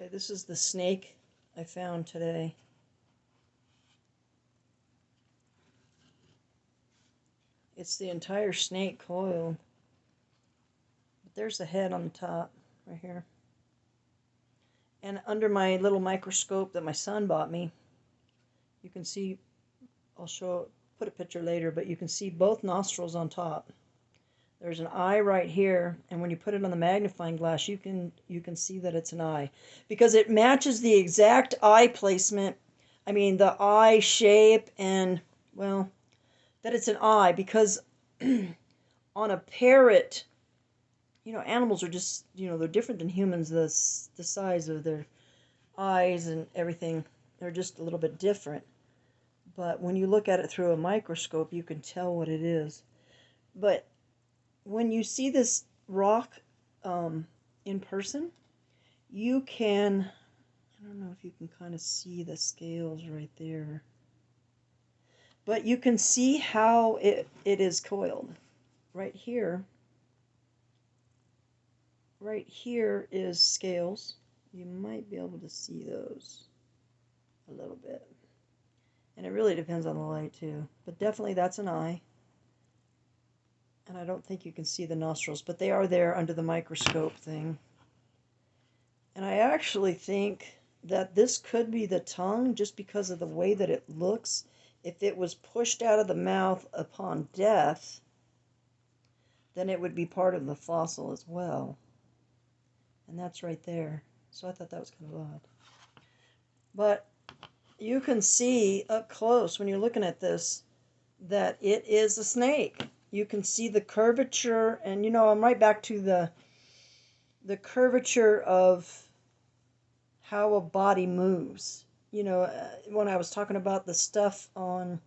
Okay, this is the snake I found today. It's the entire snake coiled. But there's the head on the top, right here. And under my little microscope that my son bought me, you can see, put a picture later, but you can see both nostrils on top. There's an eye right here, and when you put it on the magnifying glass, you can see that it's an eye. Because it matches the exact eye placement, I mean the eye shape, and, well, that it's an eye, because on a parrot, animals are just, they're different than humans. The size of their eyes and everything, they're just a little bit different. But when you look at it through a microscope, you can tell what it is. But when you see this rock in person, you can, I don't know if you can kind of see the scales right there, but you can see how it is coiled. Right here is scales. You might be able to see those a little bit. And it really depends on the light too. But definitely that's an eye. And I don't think you can see the nostrils, but they are there under the microscope thing. And I actually think that this could be the tongue just because of the way that it looks. If it was pushed out of the mouth upon death, then it would be part of the fossil as well. And that's right there. So I thought that was kind of odd. But you can see up close when you're looking at this that it is a snake. You can see the curvature, and I'm right back to the curvature of how a body moves. When I was talking about the stuff on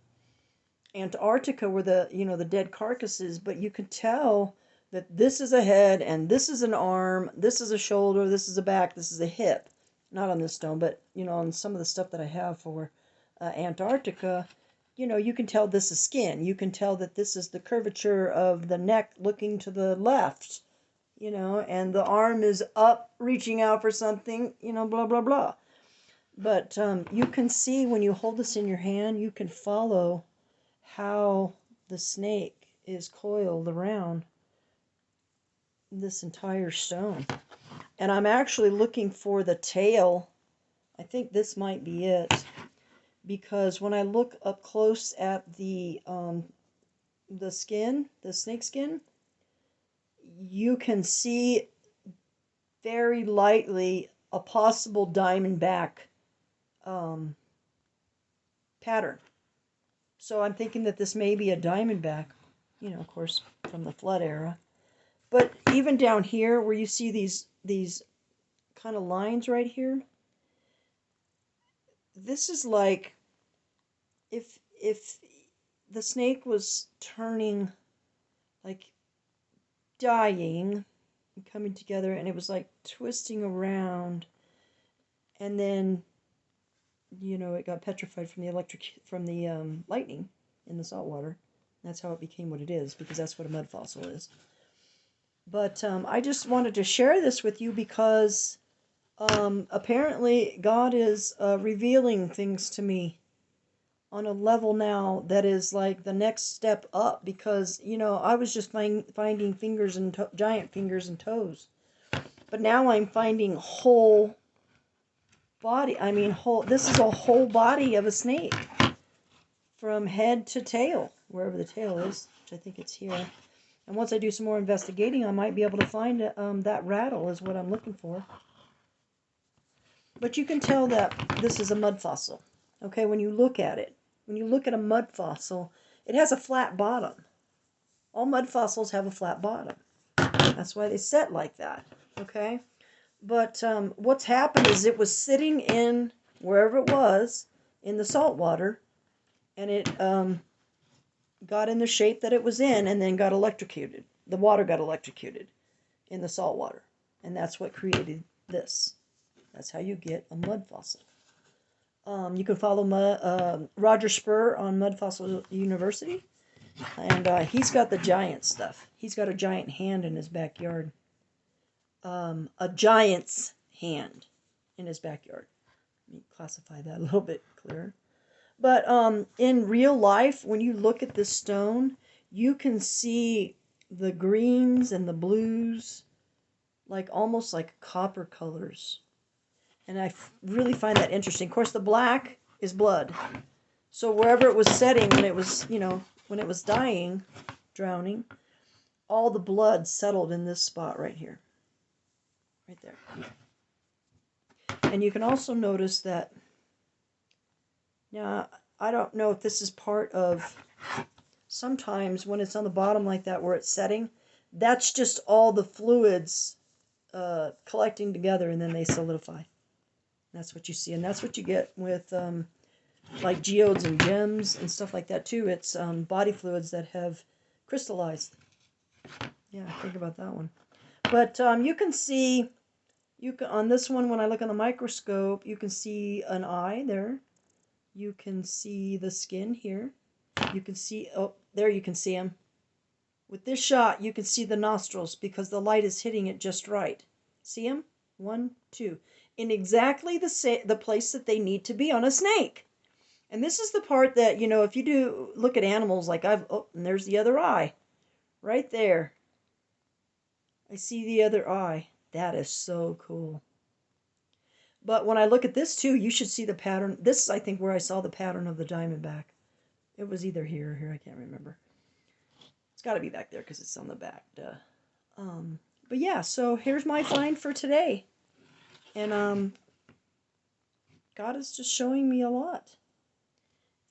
Antarctica where the dead carcasses, but you can tell that this is a head, and this is an arm, this is a shoulder, this is a back, this is a hip. Not on this stone, but on some of the stuff that I have for Antarctica, you can tell this is skin. You can tell that this is the curvature of the neck looking to the left, and the arm is up reaching out for something, blah, blah, blah. But you can see when you hold this in your hand, you can follow how the snake is coiled around this entire stone. And I'm actually looking for the tail. I think this might be it. Because when I look up close at the skin, the snake skin, you can see very lightly a possible diamondback pattern. So I'm thinking that this may be a diamondback, of course, from the flood era. But even down here where you see these kind of lines right here, this is like if the snake was turning, like dying and coming together, and it was like twisting around, and then it got petrified from the lightning in the salt water. That's how it became what it is, because that's what a mud fossil is. But I just wanted to share this with you because apparently God is revealing things to me on a level now that is like the next step up, because I was just finding fingers and giant fingers and toes, but now I'm finding whole body. I mean, this is a whole body of a snake from head to tail, wherever the tail is, which I think it's here. And once I do some more investigating, I might be able to find that rattle is what I'm looking for. But you can tell that this is a mud fossil. Okay, when you look at it. When you look at a mud fossil, it has a flat bottom. All mud fossils have a flat bottom. That's why they set like that. Okay? But what's happened is it was sitting in wherever it was in the salt water, and it got in the shape that it was in, and then got electrocuted. The water got electrocuted in the salt water, and that's what created this. That's how you get a mud fossil. You can follow Roger Spur on Mud Fossil University, and he's got the giant stuff. He's got a giant hand in his backyard. A giant's hand in his backyard. Let me classify that a little bit clearer. But in real life, when you look at this stone, you can see the greens and the blues, like almost like copper colors. And I really find that interesting. Of course, the black is blood. So wherever it was setting, when it was, when it was dying, drowning, all the blood settled in this spot right here. Right there. And you can also notice that, now, I don't know if this is part of, sometimes when it's on the bottom like that where it's setting, that's just all the fluids collecting together and then they solidify. That's what you see, and that's what you get with like geodes and gems and stuff like that too. It's body fluids that have crystallized. Yeah, think about that one. But you can see, on this one, when I look on the microscope, you can see an eye there. You can see the skin here. You can see, oh, there you can see him. With this shot, you can see the nostrils because the light is hitting it just right. See him? 1, 2. In exactly the place that they need to be on a snake. And this is the part that, if you do look at animals, like oh, and there's the other eye. Right there. I see the other eye. That is so cool. But when I look at this too, you should see the pattern. This is, I think, where I saw the pattern of the diamondback. It was either here or here. I can't remember. It's got to be back there because it's on the back. Duh. But yeah, so here's my find for today. And God is just showing me a lot.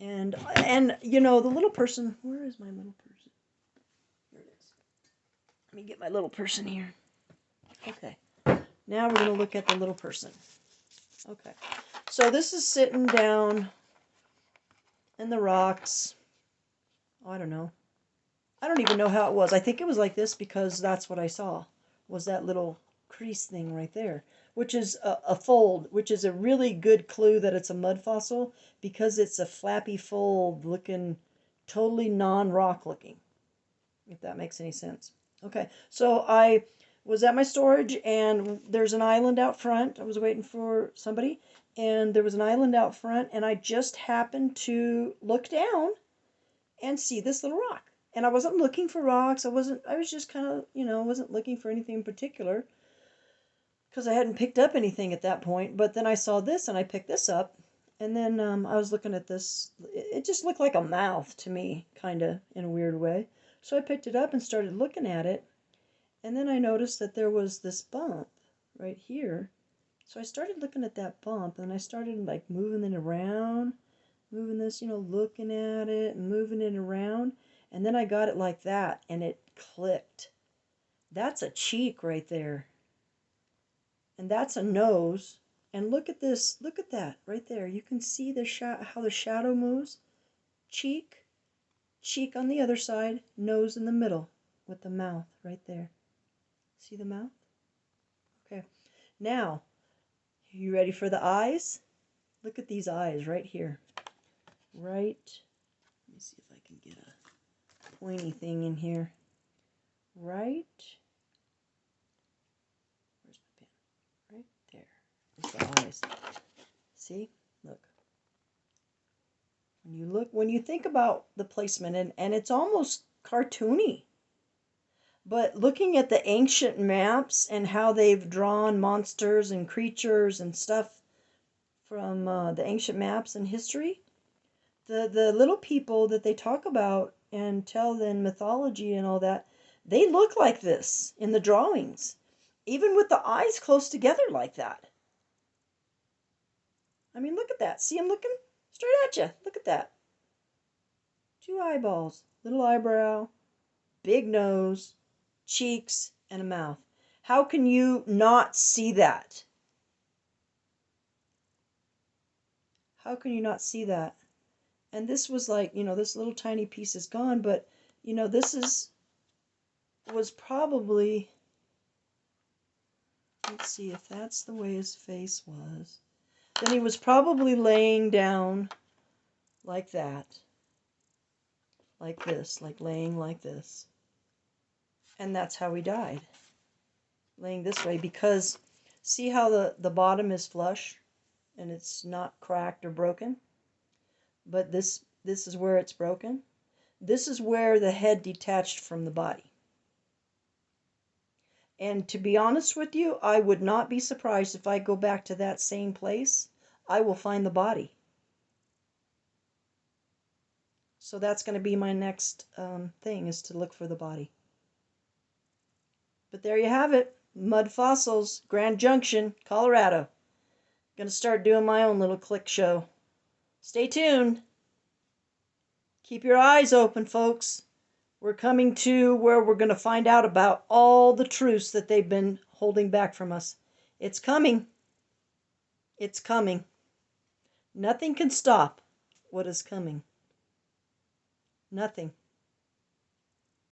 And the little person, where is my little person? Here it is. Let me get my little person here. Okay. Now we're going to look at the little person. Okay. So this is sitting down in the rocks. Oh, I don't know. I don't even know how it was. I think it was like this because that's what I saw, was that little crease thing right there, which is a fold, which is a really good clue that it's a mud fossil because it's a flappy fold looking, totally non-rock looking, if that makes any sense. Okay, so I was at my storage and there's an island out front. I was waiting for somebody and there was an island out front and I just happened to look down and see this little rock. And I wasn't looking for rocks. I was just kind of, wasn't looking for anything in particular because I hadn't picked up anything at that point. But then I saw this and I picked this up. And then I was looking at this. It just looked like a mouth to me, kind of, in a weird way. So I picked it up and started looking at it. And then I noticed that there was this bump right here. So I started looking at that bump and I started like moving it around, moving this, looking at it and moving it around. And then I got it like that and it clicked. That's a cheek right there. And that's a nose. And look at this, look at that right there. You can see how the shadow moves. Cheek, cheek on the other side, nose in the middle with the mouth right there. See the mouth? Okay. Now, are you ready for the eyes? Look at these eyes right here. Right. Let me see if I can get a pointy thing in here. Right. Where's my pen? Right there. There's the eyes. See? Look. When you think about the placement, and it's almost cartoony. But looking at the ancient maps and how they've drawn monsters and creatures and stuff from the ancient maps and history, the little people that they talk about and tell in mythology and all that, they look like this in the drawings, even with the eyes close together like that. I mean, look at that. See them looking straight at you. Look at that. 2 eyeballs, little eyebrow, big nose, cheeks, and a mouth. How can you not see that? How can you not see that? And this was like, this little tiny piece is gone, but, this was probably, let's see if that's the way his face was. Then he was probably laying down like that. Like this, like laying like this. And that's how he died. Laying this way, because See how the bottom is flush and it's not cracked or broken? But this is where it's broken. This is where the head detached from the body. And to be honest with you, I would not be surprised if I go back to that same place. I will find the body. So that's going to be my next thing, is to look for the body. But there you have it. Mud fossils, Grand Junction, Colorado. Going to start doing my own little click show. Stay tuned. Keep your eyes open, folks. We're coming to where we're going to find out about all the truths that they've been holding back from us. It's coming. It's coming. Nothing can stop what is coming. Nothing.